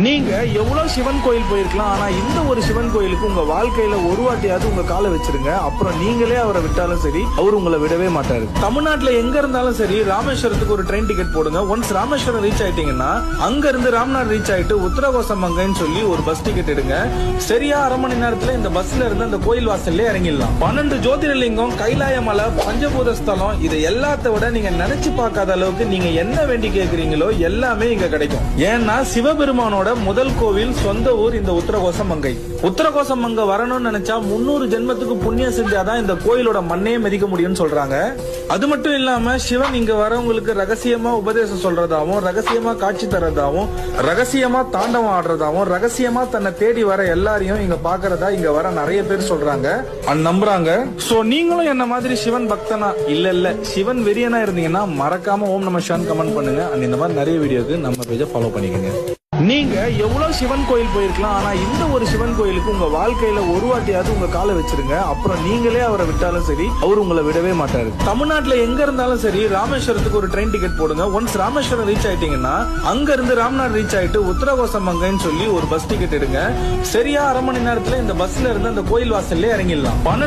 நீங்க எவ்வளவு சிவன் கோயில் போயிருக்கலாம், ஆனா இந்த ஒரு சிவன் கோயிலுக்கு உங்க வாழ்க்கையில ஒரு வாட்டியாவது உங்க காலை வச்சிருங்க. அப்புறம் நீங்களே அவரை விட்டாலும் சரி, அவர் உங்களை விடவே மாட்டாரு. தமிழ்நாட்டுல எங்க இருந்தாலும் சரி, ராமேஸ்வரத்துக்கு ஒரு ட்ரெயின் டிக்கெட் போடுங்க. ஒன்ஸ் ராமேஸ்வரம் ரீச் ஆயிட்டீங்கன்னா அங்க இருந்து ராம்நாட் ரீச் ஆயிட்டு உத்தரகோசமங்கைன்னு சொல்லி ஒரு பஸ் டிக்கெட் எடுங்க. சரியா அரை மணி நேரத்துல இந்த பஸ்ல இருந்து அந்த கோயில் வாசல்ல இறங்கிடலாம். 12 ஜோதிர்லிங்கம், கைலாய மலை, பஞ்சபூத ஸ்தலம், இதை எல்லாத்த விட நீங்க நினைச்சு பார்க்காத அளவுக்கு நீங்க என்ன வேண்டி கேக்குறீங்களோ எல்லாமே இங்க கிடைக்கும். ஏன்னா சிவபெருமானோட முதல் கோவில் சொந்த ஊர் இந்த உத்தரகோசமங்கை. உத்தரகோசமங்கை வரணும்னு நினைச்சா 300 ஜென்மத்துக்கு புண்ணியம் செஞ்சாதான் இந்த கோயிலோட மண்ணையே மிதிக்க முடியும்னு சொல்றாங்க. அது மட்டும் இல்லாம சிவன் இங்க வரவங்களுக்கு ரகசியமா உபதேசம் சொல்றதாவும், ரகசியமா காட்சி தரதாவும், ரகசியமா தாண்டவம் ஆடுறதாவும், ரகசியமா தன்னை தேடி வர எல்லாரையும் இங்க பாக்குறதா இங்க வர நிறைய பேர் சொல்றாங்க, நம்புறாங்க. சோ நீங்களும் என்ன மாதிரி சிவன் பக்தனா இல்ல சிவன் வெறியனா இருந்தீங்கன்னா மறக்காம ஓம் நம சிவாயன்னு கமெண்ட் பண்ணுங்க. அண்ட் இந்த மாதிரி நிறைய வீடியோக்கு நம்ம பேஜை ஃபாலோ பண்ணிக்கோங்க. நீங்க எவ்வளவு சிவன் கோயில் போயிருக்கலாம், ஆனா இந்த ஒரு சிவன் கோயிலுக்கு உங்க வாழ்க்கையில ஒரு வாட்டியாவது உங்க காலை வச்சிருங்க. அப்புறம் நீங்களே அவரை விட்டாலும் சரி, அவர் உங்களை விடவே மாட்டாரு. தமிழ்நாட்டுல எங்க இருந்தாலும் சரி, ராமேஸ்வரத்துக்கு ஒரு ட்ரெயின் டிக்கெட் போடுங்க. ஒன்ஸ் ராமேஸ்வரம் ரீச் ஆயிட்டீங்கன்னா அங்க இருந்து ராம்நாட் ரீச் ஆயிட்டு உத்தரகோசமங்கைன்னு சொல்லி ஒரு பஸ் டிக்கெட் எடுங்க. சரியா அரை மணி நேரத்துல இந்த பஸ்ல இருந்து அந்த கோயில் வாசல்ல இறங்கிடலாம். 12